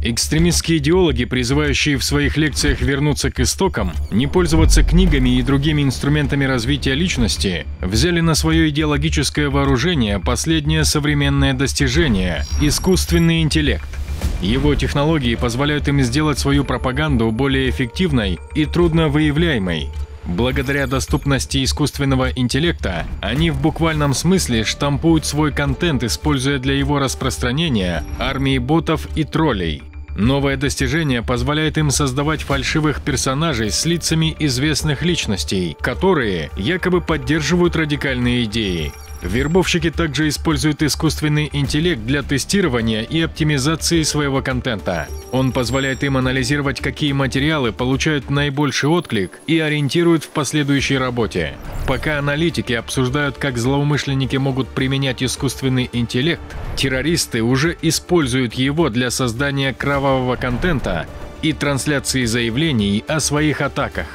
Экстремистские идеологи, призывающие в своих лекциях вернуться к истокам, не пользоваться книгами и другими инструментами развития личности, взяли на свое идеологическое вооружение последнее современное достижение – искусственный интеллект. Его технологии позволяют им сделать свою пропаганду более эффективной и трудновыявляемой. Благодаря доступности искусственного интеллекта, они в буквальном смысле штампуют свой контент, используя для его распространения армии ботов и троллей. Новое достижение позволяет им создавать фальшивых персонажей с лицами известных личностей, которые якобы поддерживают радикальные идеи. Вербовщики также используют искусственный интеллект для тестирования и оптимизации своего контента. Он позволяет им анализировать, какие материалы получают наибольший отклик и ориентирует в последующей работе. Пока аналитики обсуждают, как злоумышленники могут применять искусственный интеллект, террористы уже используют его для создания кровавого контента и трансляции заявлений о своих атаках.